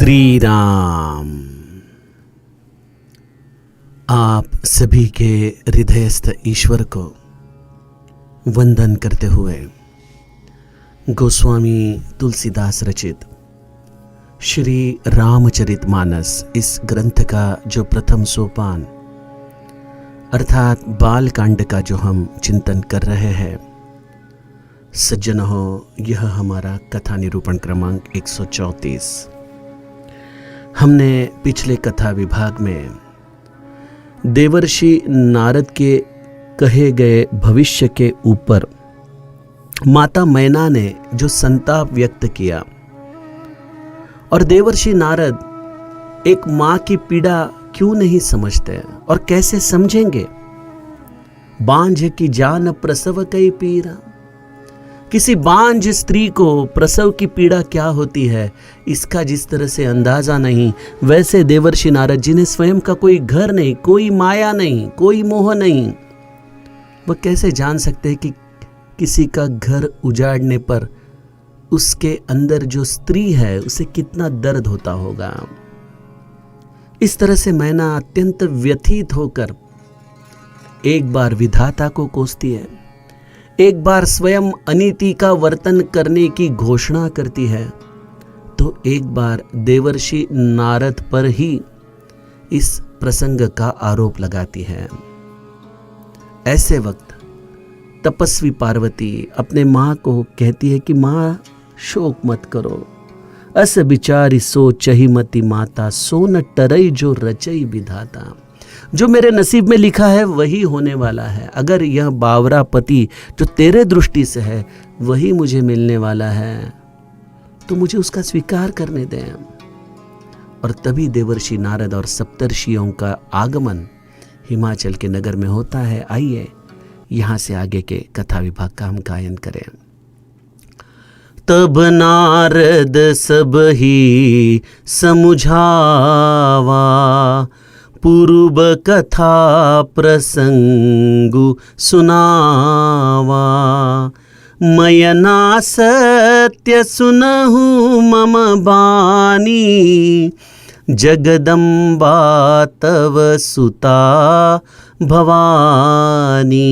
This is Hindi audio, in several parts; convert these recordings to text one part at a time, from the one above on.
श्री राम। आप सभी के हृदयस्थ ईश्वर को वंदन करते हुए गोस्वामी तुलसीदास रचित श्री रामचरितमानस इस ग्रंथ का जो प्रथम सोपान अर्थात बाल कांड का जो हम चिंतन कर रहे हैं, सज्जन हो, यह हमारा कथा निरूपण क्रमांक 134। हमने पिछले कथा विभाग में देवर्षि नारद के कहे गए भविष्य के ऊपर माता मैना ने जो संताप व्यक्त किया और देवर्षि नारद एक माँ की पीड़ा क्यों नहीं समझते और कैसे समझेंगे। बांझ की जान प्रसव कई पीरा, किसी बांझ स्त्री को प्रसव की पीड़ा क्या होती है इसका जिस तरह से अंदाजा नहीं, वैसे देवर्षि नारद जिन्हें स्वयं का कोई घर नहीं, कोई माया नहीं, कोई मोह नहीं, वह कैसे जान सकते हैं कि किसी का घर उजाड़ने पर उसके अंदर जो स्त्री है उसे कितना दर्द होता होगा। इस तरह से मैना अत्यंत व्यथित होकर एक बार विधाता को कोसती है, एक बार स्वयं अनीति का वर्तन करने की घोषणा करती है, तो एक बार देवर्षि नारद पर ही इस प्रसंग का आरोप लगाती है। ऐसे वक्त तपस्वी पार्वती अपने माँ को कहती है कि माँ शोक मत करो, अस बिचारी सो चही मती माता, सो न टरई जो रचई विधाता। जो मेरे नसीब में लिखा है वही होने वाला है। अगर यह बावरा पति जो तेरे दृष्टि से है वही मुझे मिलने वाला है तो मुझे उसका स्वीकार करने दें। और तभी देवर्षि नारद और सप्तर्षियों का आगमन हिमाचल के नगर में होता है। आइए यहां से आगे के कथा विभाग का हम गायन करें। तब नारद सब ही समुझावा, पूर्व कथा प्रसंगु सुनावा। मयना सत्य सुनहु मम बानी, जगदम्बा तव सुता भवानी।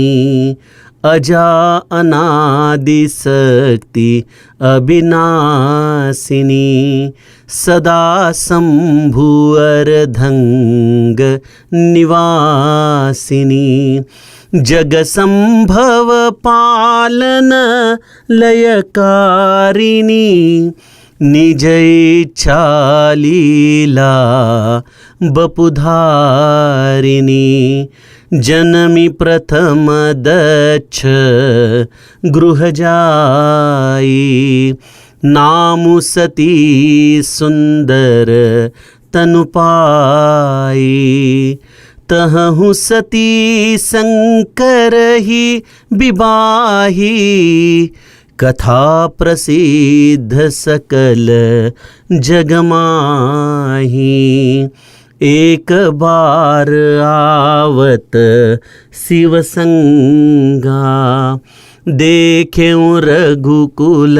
अजा अनादि शक्ति अविनाशिनी, सदा शंभु अर्धंग निवासिनी। जग संभव पालन लयकारिणी, निज इच्छा लीला बपुधारिणी। जनमी प्रथम दक्ष गृह जाई, नामु सती सुंदर तनु पाई। तहु सती शंकर ही विवाही, कथा प्रसिद्ध सकल जगमाही। एक बार आवत शिव संगा, देखें रघुकुल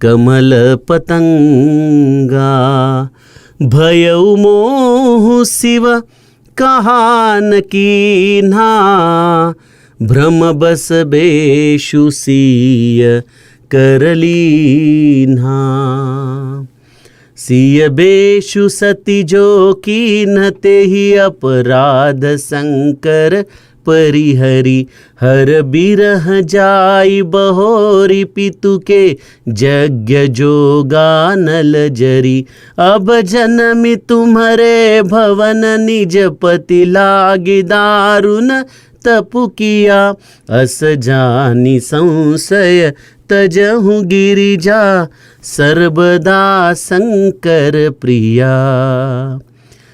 कमल पतंगा। भयउ मोह शिव कहान कीन्हा, भ्रम बस बेशु सिय करलीन्हा। सिय बेशु सती जो कीन्ह, तेहि अपराध शंकर परिहरि। हर बिरह जाई बहोरी, पितु के यज्ञ जोगा नल जरी। अब जनमी तुम्हारे भवन, निज पति लागी दारुण तपु किया। अस जानी संशय तजहु गिरिजा, सर्वदा शंकर प्रिया।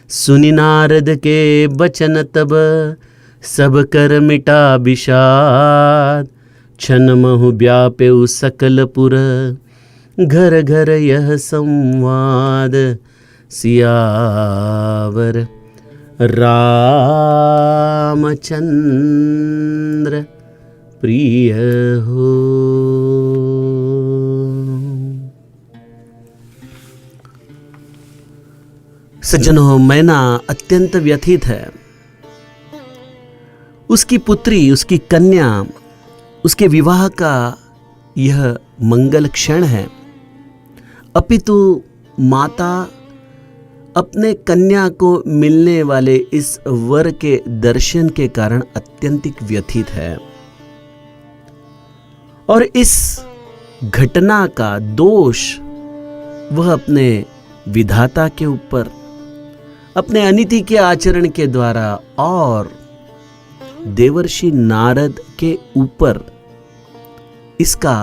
सुनि नारद के बचन तब, सब कर मिटा विषाद। क्षण महु व्यापेउ सकल पुर, घर घर यह संवाद। सियावर रामचंद्र प्रिय हो। सज्जनों, मैना अत्यंत व्यथित है। उसकी पुत्री, उसकी कन्या, उसके विवाह का यह मंगल क्षण है, अपितु माता अपने कन्या को मिलने वाले इस वर के दर्शन के कारण अत्यंतिक व्यथित है और इस घटना का दोष वह अपने विधाता के ऊपर, अपने अनिति के आचरण के द्वारा और देवर्षि नारद के ऊपर इसका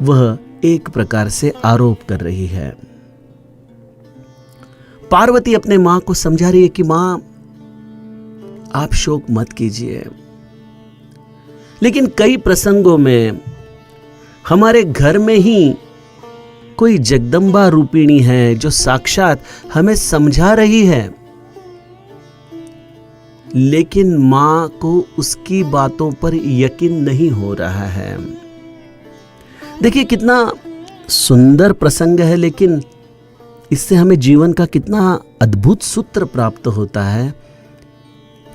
वह एक प्रकार से आरोप कर रही है। पार्वती अपने मां को समझा रही है कि मां, आप शोक मत कीजिए। लेकिन कई प्रसंगों में हमारे घर में ही कोई जगदम्बा रूपिणी है जो साक्षात हमें समझा रही है, लेकिन मां को उसकी बातों पर यकीन नहीं हो रहा है। देखिए कितना सुंदर प्रसंग है, लेकिन इससे हमें जीवन का कितना अद्भुत सूत्र प्राप्त होता है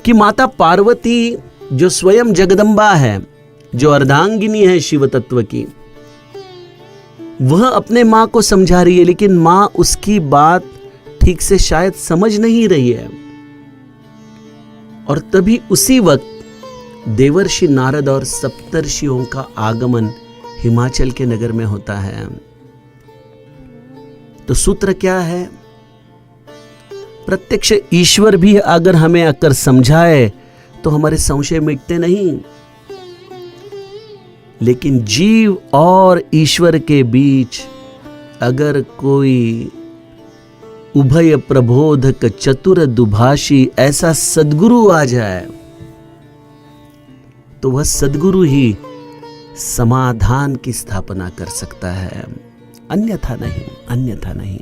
कि माता पार्वती जो स्वयं जगदम्बा है, जो अर्धांगिनी है शिव तत्व की, वह अपने मां को समझा रही है, लेकिन मां उसकी बात ठीक से शायद समझ नहीं रही है। और तभी उसी वक्त देवर्षि नारद और सप्तर्षियों का आगमन हिमाचल के नगर में होता है। तो सूत्र क्या है? प्रत्यक्ष ईश्वर भी अगर हमें आकर समझाए तो हमारे संशय मिटते नहीं, लेकिन जीव और ईश्वर के बीच अगर कोई उभय प्रबोधक चतुर दुभाषी ऐसा सद्गुरु आ जाए तो वह सद्गुरु ही समाधान की स्थापना कर सकता है, अन्यथा नहीं, अन्यथा नहीं।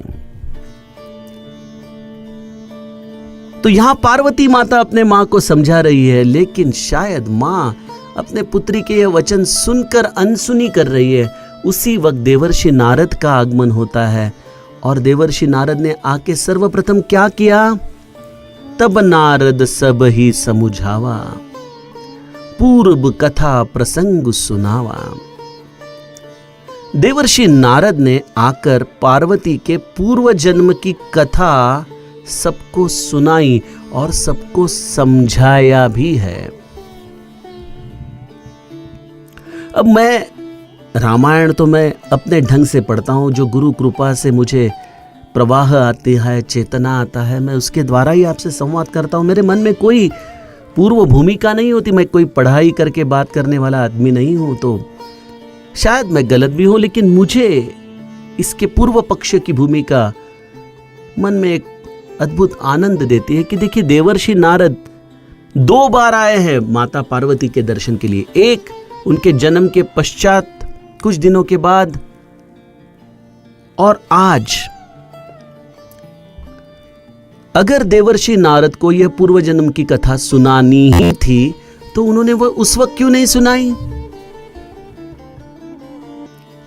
तो यहां पार्वती माता अपने मां को समझा रही है, लेकिन शायद मां अपने पुत्री के यह वचन सुनकर अनसुनी कर रही है। उसी वक्त देवर्षि नारद का आगमन होता है और देवर्षि नारद ने आके सर्वप्रथम क्या किया? तब नारद सब ही समुझावा, पूर्व कथा प्रसंग सुनावा। देवर्षि नारद ने आकर पार्वती के पूर्व जन्म की कथा सबको सुनाई और सबको समझाया भी है। अब मैं रामायण तो मैं अपने ढंग से पढ़ता हूं, जो गुरु कृपा से मुझे प्रवाह आती है, चेतना आता है, मैं उसके द्वारा ही आपसे संवाद करता हूं। मेरे मन में कोई पूर्व भूमिका नहीं होती, मैं कोई पढ़ाई करके बात करने वाला आदमी नहीं हूं। तो शायद मैं गलत भी हूं, लेकिन मुझे इसके पूर्व पक्ष की भूमिका मन में एक अद्भुत आनंद देती है कि देखिए देवर्षि नारद 2 बार आए हैं माता पार्वती के दर्शन के लिए, एक उनके जन्म के पश्चात कुछ दिनों के बाद, और आज। अगर देवर्षि नारद को यह पूर्व जन्म की कथा सुनानी ही थी तो उन्होंने वह उस वक्त क्यों नहीं सुनाई?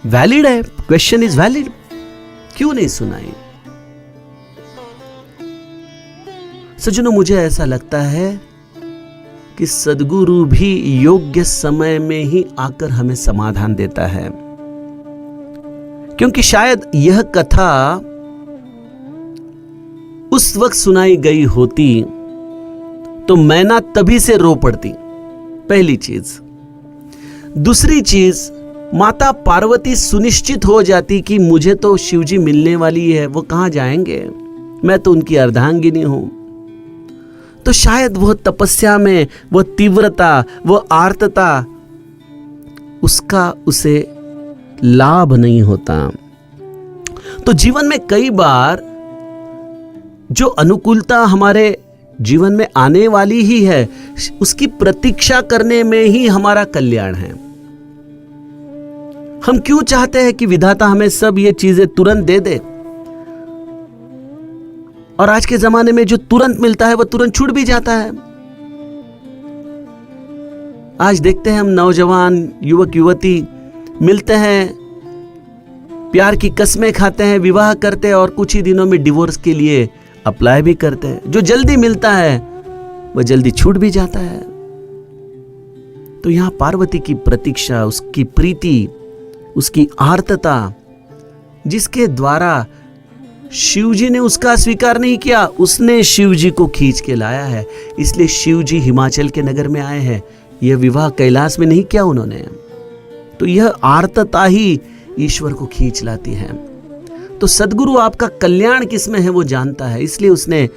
वैलिड है, क्वेश्चन इज वैलिड, क्यों नहीं सुनाई? सज्जनों, मुझे ऐसा लगता है कि सद्गुरु भी योग्य समय में ही आकर हमें समाधान देता है, क्योंकि शायद यह कथा उस वक्त सुनाई गई होती तो मैना तभी से रो पड़ती, पहली चीज। दूसरी चीज, माता पार्वती सुनिश्चित हो जाती कि मुझे तो शिवजी मिलने वाली है, वो कहां जाएंगे, मैं तो उनकी अर्धांगिनी हूं। तो शायद वह तपस्या में वह तीव्रता, वह आर्तता, उसका उसे लाभ नहीं होता। तो जीवन में कई बार जो अनुकूलता हमारे जीवन में आने वाली ही है, उसकी प्रतीक्षा करने में ही हमारा कल्याण है। हम क्यों चाहते हैं कि विधाता हमें सब ये चीजें तुरंत दे दे, और आज के जमाने में जो तुरंत मिलता है वह तुरंत छूट भी जाता है। आज देखते हैं हम नौजवान युवक युवती मिलते हैं, प्यार की कस्में खाते हैं, विवाह करते हैं और कुछ ही दिनों में डिवोर्स के लिए अप्लाई भी करते हैं। जो जल्दी मिलता है वह जल्दी छूट भी जाता है। तो यहां पार्वती की प्रतीक्षा, उसकी प्रीति, उसकी आर्तता, जिसके द्वारा शिवजी ने उसका स्वीकार नहीं किया, उसने शिवजी को खींच के लाया है। इसलिए शिवजी हिमाचल के नगर में आए हैं। यह विवाह कैलाश में नहीं किया उन्होंने। तो यह आर्तता ही ईश्वर को खींच लाती है। तो सद्गुरु आपका कल्याण किसमें है वो जानता है, इसलिए उसने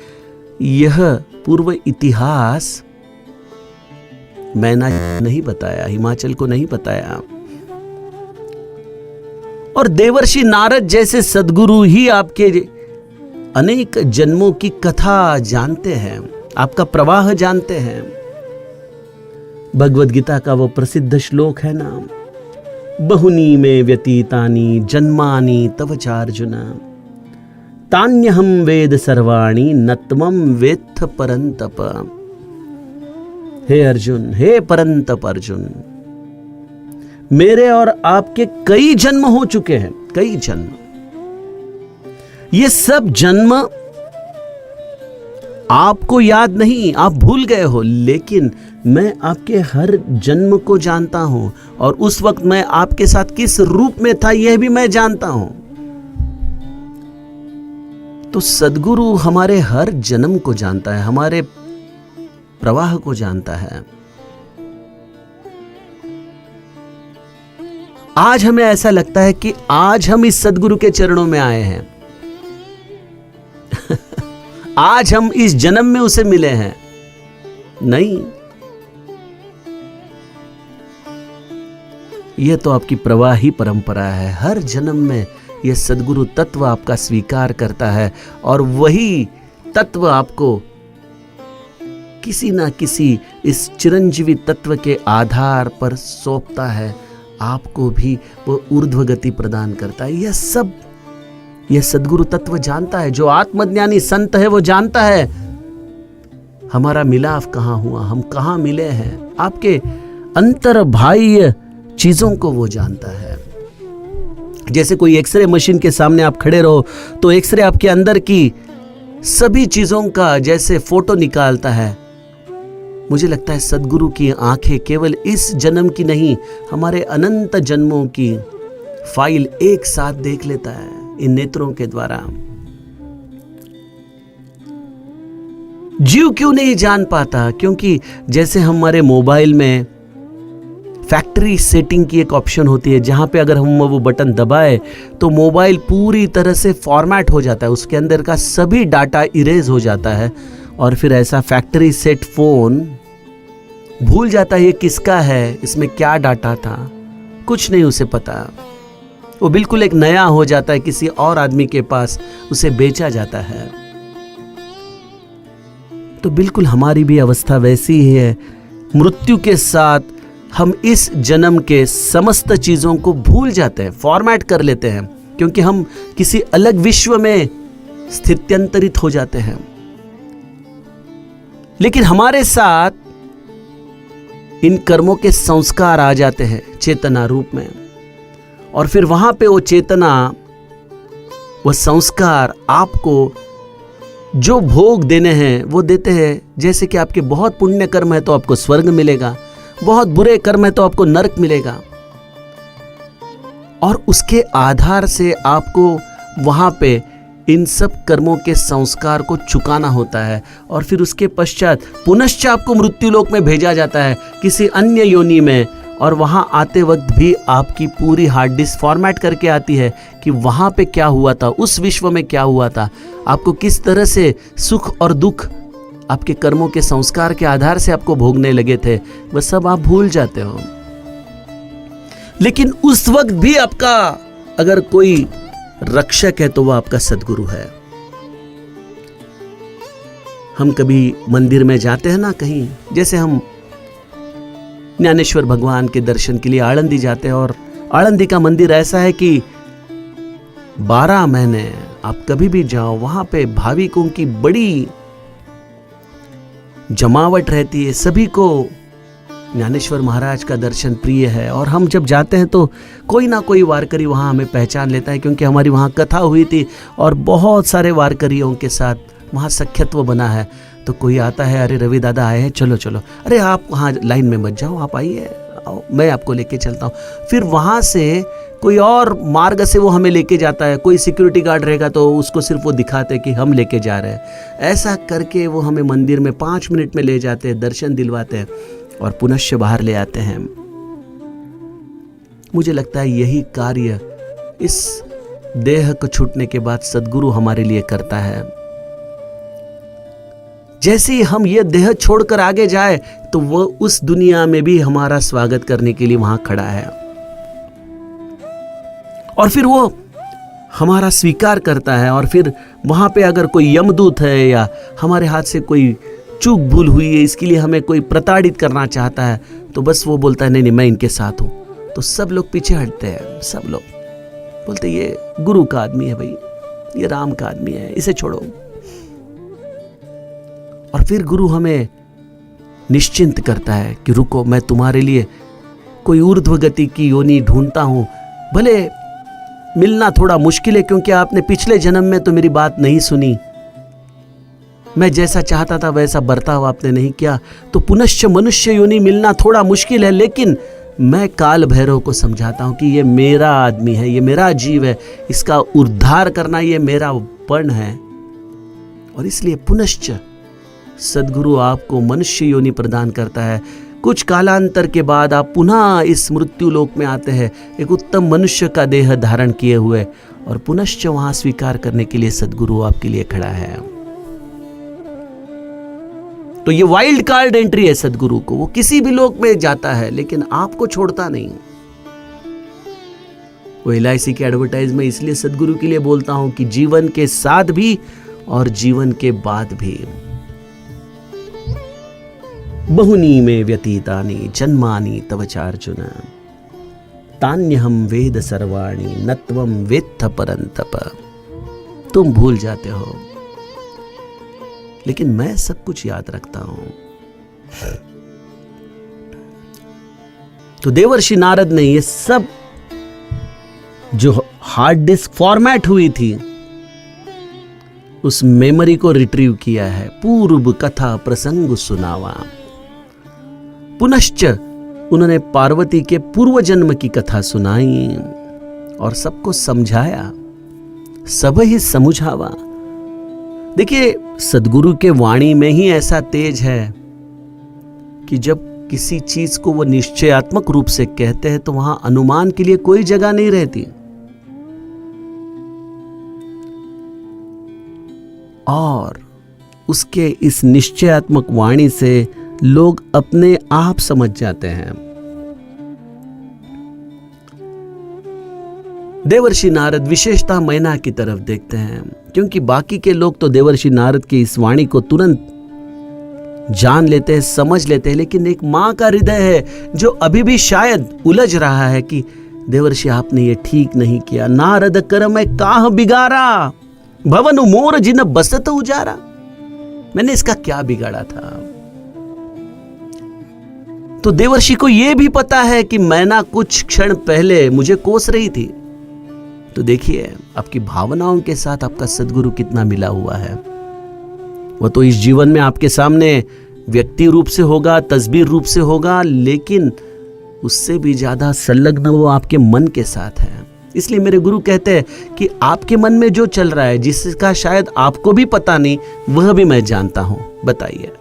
यह पूर्व इतिहास मैना नहीं बताया, हिमाचल को नहीं बताया। और देवर्षि नारद जैसे सद्गुरु ही आपके अनेक जन्मों की कथा जानते हैं, आपका प्रवाह जानते हैं। भगवद गीता का वो प्रसिद्ध श्लोक है ना, बहुनी में व्यतीतानि जन्मानि तव चार्जुन तान्यहम वेद सर्वाणि नत्वम वेत्थ परंतप। हे अर्जुन, हे परंतप अर्जुन, मेरे और आपके कई जन्म हो चुके हैं, कई जन्म। ये सब जन्म आपको याद नहीं, आप भूल गए हो, लेकिन मैं आपके हर जन्म को जानता हूं। और उस वक्त मैं आपके साथ किस रूप में था यह भी मैं जानता हूं। तो सद्गुरु हमारे हर जन्म को जानता है, हमारे प्रवाह को जानता है। आज हमें ऐसा लगता है कि आज हम इस सद्गुरु के चरणों में आए हैं। आज हम इस जन्म में उसे मिले हैं। नहीं, यह तो आपकी प्रवाही परंपरा है। हर जन्म में यह सद्गुरु तत्व आपका स्वीकार करता है और वही तत्व आपको किसी ना किसी इस चिरंजीवी तत्व के आधार पर सौंपता है। आपको भी वो ऊर्ध्व गति प्रदान करता है। यह सब यह सद्गुरु तत्व जानता है। जो आत्मज्ञानी संत है वो जानता है हमारा मिलाप कहाँ हुआ, हम कहाँ मिले हैं। आपके अंतर्बाह्य चीजों को वो जानता है। जैसे कोई एक्सरे मशीन के सामने आप खड़े रहो तो एक्सरे आपके अंदर की सभी चीजों का जैसे फोटो निकालता है। मुझे लगता है सद्गुरु की आंखें केवल इस जन्म की नहीं, हमारे अनंत जन्मों की फाइल एक साथ देख लेता है इन नेत्रों के द्वारा। जीव क्यों नहीं जान पाता? क्योंकि जैसे हमारे मोबाइल में फैक्ट्री सेटिंग की एक ऑप्शन होती है, जहां पे अगर हम वो बटन दबाए तो मोबाइल पूरी तरह से फॉर्मेट हो जाता है, उसके अंदर का सभी डाटा इरेज हो जाता है। और फिर ऐसा फैक्ट्री सेट फोन भूल जाता है ये किसका है, इसमें क्या डाटा था, कुछ नहीं उसे पता। वो बिल्कुल एक नया हो जाता है, किसी और आदमी के पास उसे बेचा जाता है। तो बिल्कुल हमारी भी अवस्था वैसी ही है। मृत्यु के साथ हम इस जन्म के समस्त चीजों को भूल जाते हैं, फॉर्मेट कर लेते हैं, क्योंकि हम किसी अलग विश्व में स्थित्यंतरित हो जाते हैं। लेकिन हमारे साथ इन कर्मों के संस्कार आ जाते हैं चेतना रूप में, और फिर वहां पे वो चेतना, वो संस्कार आपको जो भोग देने हैं वो देते हैं। जैसे कि आपके बहुत पुण्य कर्म है तो आपको स्वर्ग मिलेगा, बहुत बुरे कर्म है तो आपको नरक मिलेगा। और उसके आधार से आपको वहां पे इन सब कर्मों के संस्कार को चुकाना होता है। और फिर उसके पश्चात पुनश्च आपको मृत्युलोक में भेजा जाता है किसी अन्य योनि में। और वहां आते वक्त भी आपकी पूरी हार्ड डिस्क फॉर्मेट करके आती है कि वहां पे क्या हुआ था, उस विश्व में क्या हुआ था, आपको किस तरह से सुख और दुख आपके कर्मों के संस्कार के आधार से आपको भोगने लगे थे, वह सब आप भूल जाते हो। लेकिन उस वक्त भी आपका अगर कोई रक्षक है तो वह आपका सद्गुरु है। हम कभी मंदिर में जाते हैं ना कहीं, जैसे हम ज्ञानेश्वर भगवान के दर्शन के लिए आळंदी जाते हैं, और आळंदी का मंदिर ऐसा है कि 12 महीने आप कभी भी जाओ वहां पे भाविकों की बड़ी जमावट रहती है। सभी को ज्ञानेश्वर महाराज का दर्शन प्रिय है। और हम जब जाते हैं तो कोई ना कोई वारकरी वहाँ हमें पहचान लेता है, क्योंकि हमारी वहाँ कथा हुई थी और बहुत सारे वारकरियों के साथ वहाँ सख्यत्व बना है। तो कोई आता है, अरे रवि दादा आए हैं, चलो चलो, अरे आप वहाँ लाइन में मत जाओ, आप आइए, आओ मैं आपको लेके चलता हूँ। फिर वहाँ से कोई और मार्ग से वो हमें लेके जाता है। कोई सिक्योरिटी गार्ड रहेगा तो उसको सिर्फ वो दिखाते कि हम लेके जा रहे हैं। ऐसा करके वो हमें मंदिर में 5 मिनट में ले जाते हैं, दर्शन दिलवाते हैं और पुनश्च बाहर ले आते हैं। मुझे लगता है यही कार्य इस देह को छूटने के बाद सद्गुरु हमारे लिए करता है। जैसे ही हम ये देह छोड़कर आगे जाए तो वो उस दुनिया में भी हमारा स्वागत करने के लिए वहां खड़ा है और फिर वो हमारा स्वीकार करता है। और फिर वहां पे अगर कोई यमदूत है या हमारे हाथ से कोई चूक भूल हुई है, इसके लिए हमें कोई प्रताड़ित करना चाहता है, तो बस वो बोलता है नहीं नहीं मैं इनके साथ हूं। तो सब लोग पीछे हटते हैं, सब लोग बोलते ये गुरु का आदमी है भाई, ये राम का आदमी है, इसे छोड़ो। और फिर गुरु हमें निश्चिंत करता है कि रुको, मैं तुम्हारे लिए कोई ऊर्ध्व गति की योनि ढूंढता हूं। भले मिलना थोड़ा मुश्किल है क्योंकि आपने पिछले जन्म में तो मेरी बात नहीं सुनी, मैं जैसा चाहता था वैसा बर्ताव आपने नहीं किया, तो पुनश्च मनुष्य योनि मिलना थोड़ा मुश्किल है। लेकिन मैं काल भैरव को समझाता हूं कि ये मेरा आदमी है, ये मेरा जीव है, इसका उद्धार करना ये मेरा पण है। और इसलिए पुनश्च सद्गुरु आपको मनुष्य योनि प्रदान करता है। कुछ कालांतर के बाद आप पुनः इस मृत्यु लोक में आते हैं, एक उत्तम मनुष्य का देह धारण किए हुए, और पुनश्च वहां स्वीकार करने के लिए सद्गुरु आपके लिए खड़ा है। तो ये वाइल्ड कार्ड एंट्री है सद्गुरु को। वो किसी भी लोक में जाता है लेकिन आपको छोड़ता नहीं। वो LIC के एडवर्टाइज में इसलिए सद्गुरु के लिए बोलता हूं कि जीवन के साथ भी और जीवन के बाद भी। बहुनी में व्यतीतानि जन्मानि तव चार्जुन, तान्यहम वेद सर्वाणि न त्वं वेत्थ परन्तप। तुम भूल जाते हो लेकिन मैं सब कुछ याद रखता हूं। तो देवर्षि नारद ने ये सब जो हार्ड डिस्क फॉर्मेट हुई थी उस मेमोरी को रिट्रीव किया है। पूर्व कथा प्रसंग सुनावा। पुनश्च उन्होंने पार्वती के पूर्व जन्म की कथा सुनाई और सबको समझाया, सब ही समझावा। देखिए सद्गुरु के वाणी में ही ऐसा तेज है कि जब किसी चीज को वो निश्चयात्मक रूप से कहते हैं तो वहां अनुमान के लिए कोई जगह नहीं रहती। और उसके इस निश्चयात्मक वाणी से लोग अपने आप समझ जाते हैं। देवर्षि नारद विशेषतः मैना की तरफ देखते हैं क्योंकि बाकी के लोग तो देवर्षि नारद की इस वाणी को तुरंत जान लेते हैं, समझ लेते हैं, लेकिन एक मां का हृदय है जो अभी भी शायद उलझ रहा है कि देवर्षि आपने ये ठीक नहीं किया। नारद कर मैं काह बिगाड़ा, भवन मोर जिन बसत उजारा। मैंने इसका क्या बिगाड़ा था? तो देवर्षि को यह भी पता है कि मैना कुछ क्षण पहले मुझे कोस रही थी। तो देखिए आपकी भावनाओं के साथ आपका सद्गुरु कितना मिला हुआ है। वो तो इस जीवन में आपके सामने व्यक्ति रूप से होगा, तस्वीर रूप से होगा, लेकिन उससे भी ज्यादा संलग्न वो आपके मन के साथ है। इसलिए मेरे गुरु कहते हैं कि आपके मन में जो चल रहा है, जिसका शायद आपको भी पता नहीं, वह भी मैं जानता हूं। बताइए,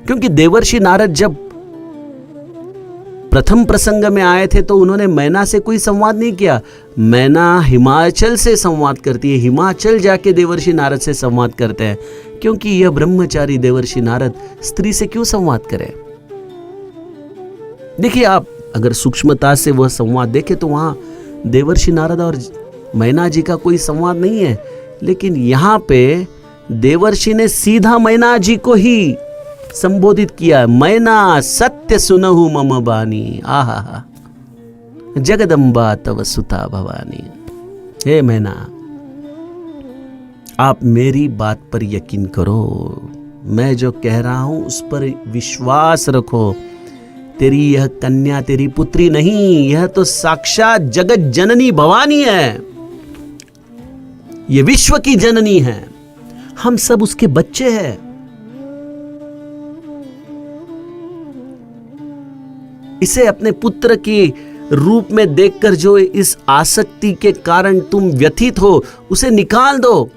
क्योंकि देवर्षि नारद जब प्रथम प्रसंग में आए थे तो उन्होंने मैना से कोई संवाद नहीं किया। मैना हिमाचल से संवाद करती है, हिमाचल जाके देवर्षि नारद से संवाद करते हैं, क्योंकि यह ब्रह्मचारी देवर्षि नारद स्त्री से क्यों संवाद करें। देखिए आप अगर सूक्ष्मता से वह संवाद देखें तो वहां देवर्षि नारद और मैना जी का कोई संवाद नहीं है, लेकिन यहां पे देवर्षि ने सीधा मैना जी को ही संबोधित किया। मैना सत्य सुनहु मम बानी, आहा जगदम्बा तव सुता भवानी। हे मैना, आप मेरी बात पर यकीन करो, मैं जो कह रहा हूं उस पर विश्वास रखो। तेरी यह कन्या तेरी पुत्री नहीं, यह तो साक्षात जगत जननी भवानी है। ये विश्व की जननी है, हम सब उसके बच्चे हैं। इसे अपने पुत्र के रूप में देखकर जो इस आसक्ति के कारण तुम व्यथित हो, उसे निकाल दो।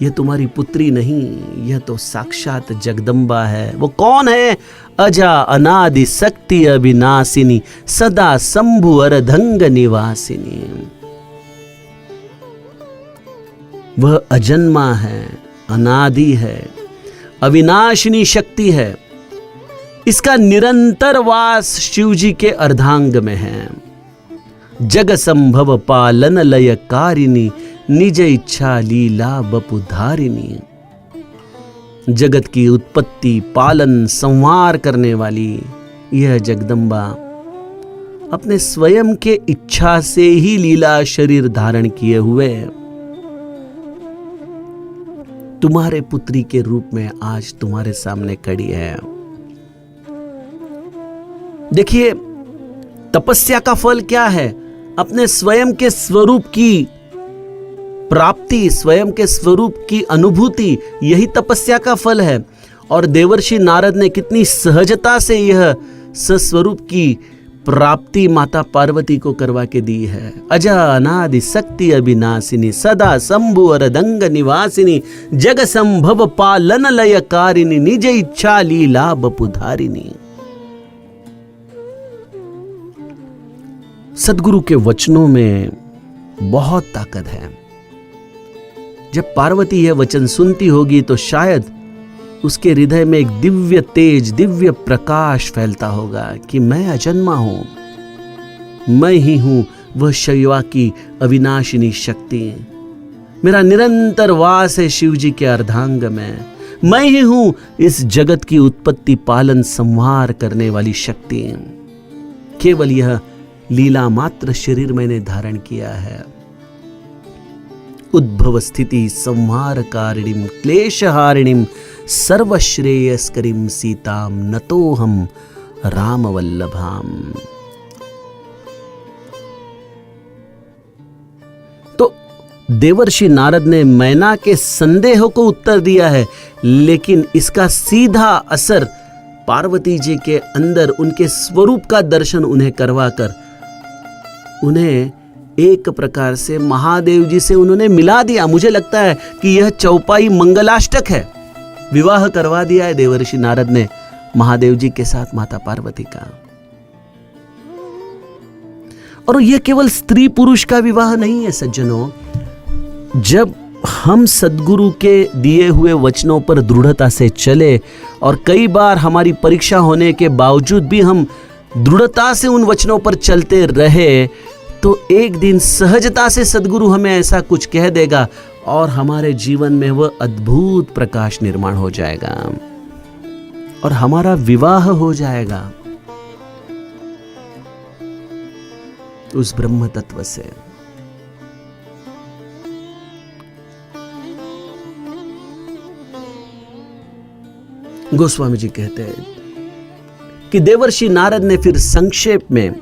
यह तुम्हारी पुत्री नहीं, यह तो साक्षात जगदम्बा है। वो कौन है? अजा अनादि शक्ति अविनाशिनी, सदा शंभु अर्धंग निवासिनी। वह अजन्मा है, अनादि है, अविनाशिनी शक्ति है। इसका निरंतर वास शिव जी के अर्धांग में है। जग संभव पालन लय कारिणी, निज इच्छा लीला बपुधारिणी। जगत की उत्पत्ति, पालन, संहार करने वाली यह जगदम्बा अपने स्वयं के इच्छा से ही लीला शरीर धारण किए हुए तुम्हारे पुत्री के रूप में आज तुम्हारे सामने खड़ी है। देखिए, तपस्या का फल क्या है? अपने स्वयं के स्वरूप की प्राप्ति, स्वयं के स्वरूप की अनुभूति, यही तपस्या का फल है। और देवर्षि नारद ने कितनी सहजता से यह सस्वरूप की प्राप्ति माता पार्वती को करवा के दी है। अजा अनादि शक्ति अविनाशिनी, सदा शंभु अर्धंग निवासिनी, जग संभव पालन लय कारिणी, निज इच्छा लीला बपुधारिणी। सद्गुरु के वचनों में बहुत ताकत है। जब पार्वती यह वचन सुनती होगी तो शायद उसके हृदय में एक दिव्य तेज, दिव्य प्रकाश फैलता होगा कि मैं अजन्मा हूं, मैं ही हूं वह शैवा की अविनाशिनी शक्ति। मेरा निरंतर वास है शिव जी के अर्धांग में। मैं ही हूं इस जगत की उत्पत्ति, पालन, संहार करने वाली शक्ति। केवल यह लीला मात्र शरीर मैंने धारण किया है। उद्भव स्थिति संहार कारिणीम, क्लेश हारिणीम, सर्वश्रेयस्करीम सीताम, नतोहम राम वल्लभाम। तो देवर्षि नारद ने मैना के संदेह को उत्तर दिया है, लेकिन इसका सीधा असर पार्वती जी के अंदर उनके स्वरूप का दर्शन उन्हें करवाकर उन्हें एक प्रकार से महादेव जी से उन्होंने मिला दिया। मुझे लगता है कि यह चौपाई मंगलाष्टक है। विवाह करवा दिया है देवर्षि नारद ने महादेव जी के साथ माता पार्वती का। और यह केवल स्त्री पुरुष का विवाह नहीं है सज्जनों। जब हम सद्गुरु के दिए हुए वचनों पर दृढ़ता से चले और कई बार हमारी परीक्षा होने के बावजूद भी हम दृढ़ता से उन वचनों पर चलते रहे, तो एक दिन सहजता से सद्गुरु हमें ऐसा कुछ कह देगा और हमारे जीवन में वह अद्भुत प्रकाश निर्माण हो जाएगा और हमारा विवाह हो जाएगा उस ब्रह्म तत्व से। गोस्वामी जी कहते हैं कि देवर्षि नारद ने फिर संक्षेप में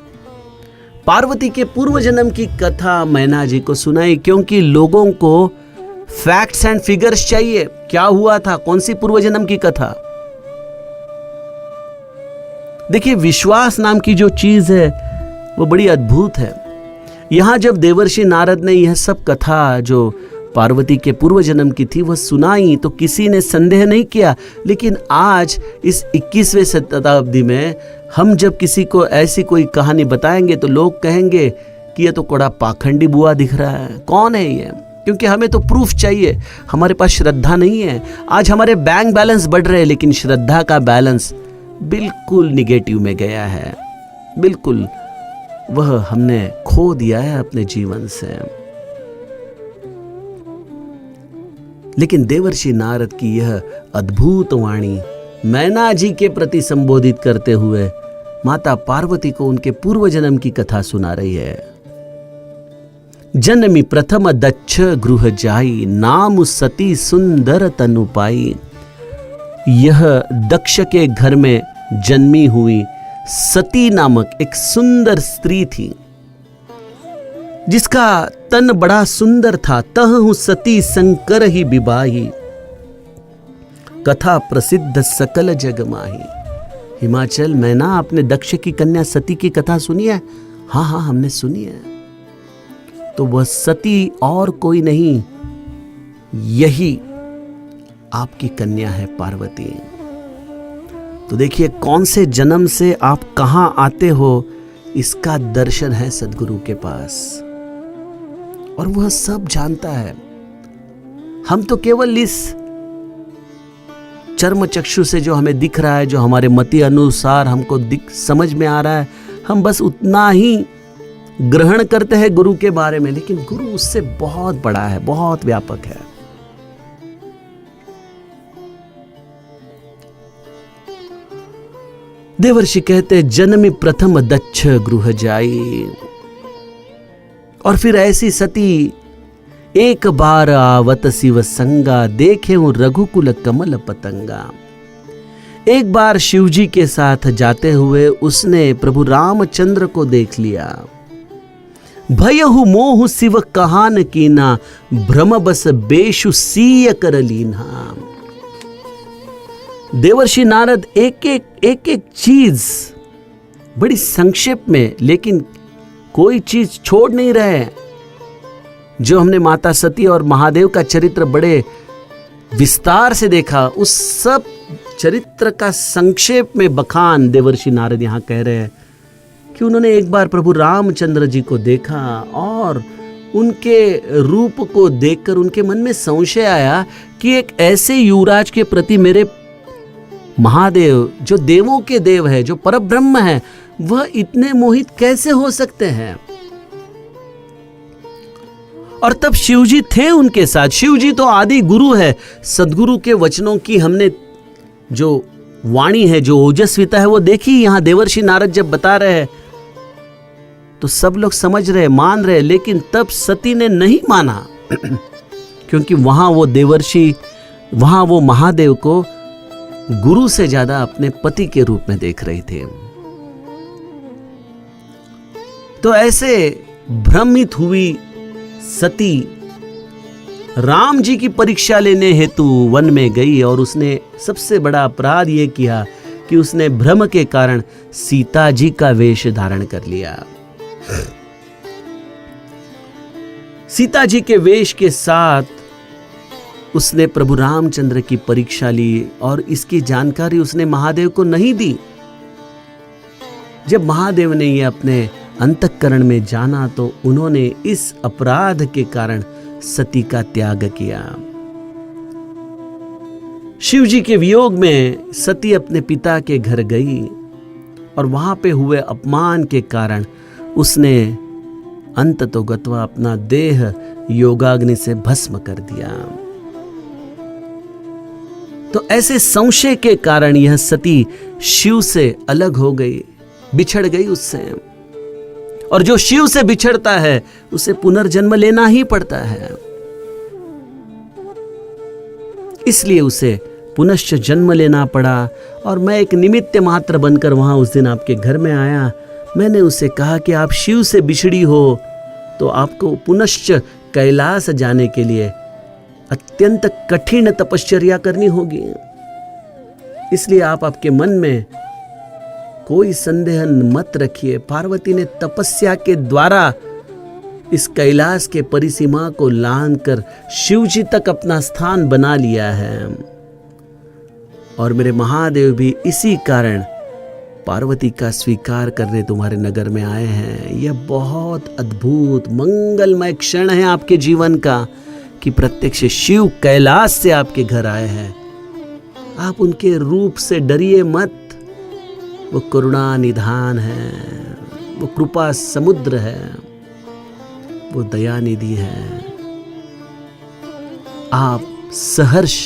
पार्वती के पूर्व जन्म की कथा मैना जी को सुनाई, क्योंकि लोगों को फैक्ट्स एंड फिगर्स चाहिए। क्या हुआ था, कौन सी पूर्व जन्म की कथा? देखिए, विश्वास नाम की जो चीज है वो बड़ी अद्भुत है। यहां जब देवर्षि नारद ने यह सब कथा जो पार्वती के पूर्व जन्म की थी वह सुनाई तो किसी ने संदेह नहीं किया। लेकिन आज इस 21वें शताब्दी में हम जब किसी को ऐसी कोई कहानी बताएंगे तो लोग कहेंगे कि यह तो बड़ा पाखंडी बुआ दिख रहा है। कौन है ये? क्योंकि हमें तो प्रूफ चाहिए, हमारे पास श्रद्धा नहीं है। आज हमारे बैंक बैलेंस बढ़ रहे हैं लेकिन श्रद्धा का बैलेंस बिल्कुल निगेटिव में गया है। बिल्कुल वह हमने खो दिया है अपने जीवन से। लेकिन देवर्षि नारद की यह अद्भुत वाणी मैना जी के प्रति संबोधित करते हुए माता पार्वती को उनके पूर्व जन्म की कथा सुना रही है। जन्मी प्रथम दक्ष गृह जाई, नाम सती सुंदर तनु पाई। यह दक्ष के घर में जन्मी हुई सती नामक एक सुंदर स्त्री थी। जिसका तन बड़ा सुंदर था, तहु सती शंकर ही विवाही, कथा प्रसिद्ध सकल जग माही। हिमाचल में ना आपने दक्ष की कन्या सती की कथा सुनी है? हाँ, हमने सुनी है। तो वह सती और कोई नहीं, यही आपकी कन्या है पार्वती। तो देखिए कौन से जन्म से आप कहां आते हो, इसका दर्शन है सद्गुरु के पास, और वह सब जानता है। हम तो केवल इस चर्म चक्षु से जो हमें दिख रहा है, जो हमारे मति अनुसार हमको समझ में आ रहा है, हम बस उतना ही ग्रहण करते हैं गुरु के बारे में, लेकिन गुरु उससे बहुत बड़ा है, बहुत व्यापक है। देवर्षि कहते जन्मी प्रथम दक्ष गृह जाई, और फिर ऐसी सती एक बार आवत शिव संगा, देखे हूं रघुकुल कमल पतंगा। एक बार शिवजी के साथ जाते हुए उसने प्रभु रामचंद्र को देख लिया। भयहु मोह शिव कहान कीना, भ्रम बस बेशु सीय कर लीना। देवर्षि नारद एक एक चीज बड़ी संक्षेप में, लेकिन कोई चीज छोड़ नहीं रहे। जो हमने माता सती और महादेव का चरित्र बड़े विस्तार से देखा, उस सब चरित्र का संक्षेप में बखान देवर्षि नारद यहां कह रहे हैं कि उन्होंने एक बार प्रभु रामचंद्र जी को देखा, और उनके रूप को देखकर उनके मन में संशय आया कि एक ऐसे युवराज के प्रति मेरे महादेव, जो देवों के देव है, जो परब्रह्म है, वह इतने मोहित कैसे हो सकते हैं। और तब शिवजी थे उनके साथ। शिवजी तो आदि गुरु है। सद्गुरु के वचनों की हमने जो वाणी है, जो ओजस्विता है, वो देखी। यहां देवर्षि नारद जब बता रहे हैं तो सब लोग समझ रहे, मान रहे, लेकिन तब सती ने नहीं माना, क्योंकि वहां वो देवर्षि, वहां वो महादेव को गुरु से ज्यादा अपने पति के रूप में देख रहे थे। तो ऐसे भ्रमित हुई सती राम जी की परीक्षा लेने हेतु वन में गई, और उसने सबसे बड़ा अपराध यह किया कि उसने भ्रम के कारण सीता जी का वेश धारण कर लिया। सीता जी के वेश के साथ उसने प्रभु रामचंद्र की परीक्षा ली, और इसकी जानकारी उसने महादेव को नहीं दी। जब महादेव ने यह अपने अंतःकरण में जाना, तो उन्होंने इस अपराध के कारण सती का त्याग किया। शिव जी के वियोग में सती अपने पिता के घर गई, और वहां पे हुए अपमान के कारण उसने अंततोगत्वा अपना देह योगाग्नि से भस्म कर दिया। तो ऐसे संशय के कारण यह सती शिव से अलग हो गई, बिछड़ गई उससे। और जो शिव से बिछड़ता है उसे पुनर्जन्म लेना ही पड़ता है, इसलिए उसे पुनश्च जन्म लेना पड़ा। और मैं एक निमित्त मात्र बनकर वहां उस दिन आपके घर में आया। मैंने उसे कहा कि आप शिव से बिछड़ी हो तो आपको पुनश्च कैलाश जाने के लिए अत्यंत कठिन तपश्चर्या करनी होगी, इसलिए आप आपके मन में कोई संदेह मत रखिए। पार्वती ने तपस्या के द्वारा इस कैलाश के परिसीमा को लांघकर शिवजी तक अपना स्थान बना लिया है, और मेरे महादेव भी इसी कारण पार्वती का स्वीकार करने तुम्हारे नगर में आए हैं। यह बहुत अद्भुत मंगलमय क्षण है आपके जीवन का कि प्रत्यक्ष शिव कैलाश से आपके घर आए हैं। आप उनके रूप से डरिए मत, वो करुणा निधान है, वो कृपा समुद्र है, वो दया निधि है। आप सहर्ष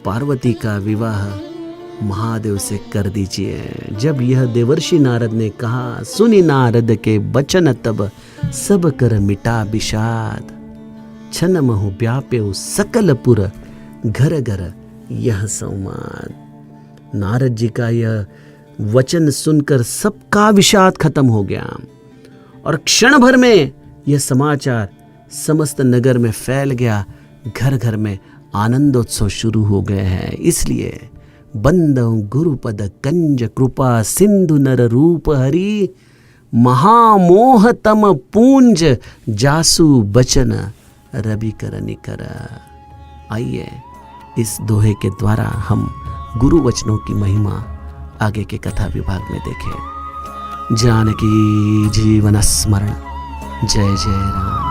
पार्वती का विवाह महादेव से कर दीजिए। जब यह देवर्षि नारद ने कहा, सुनी नारद के बचन तब सब कर मिटा विषाद, छन महु व्याप्यु सकल पुर घर घर यह संवाद। नारद जी का यह वचन सुनकर सबका विषाद खत्म हो गया, और क्षण भर में यह समाचार समस्त नगर में फैल गया, घर घर में आनंदोत्सव शुरू हो गए हैं। इसलिए बंदौ गुरुपद कंज कृपा सिंधु नर रूप हरि, महामोह तम पूंज जासु बचन रवि कर निकर। आइए इस दोहे के द्वारा हम गुरु वचनों की महिमा आगे के कथा विभाग में देखें। जानकी जीवन स्मरण। जय जय राम।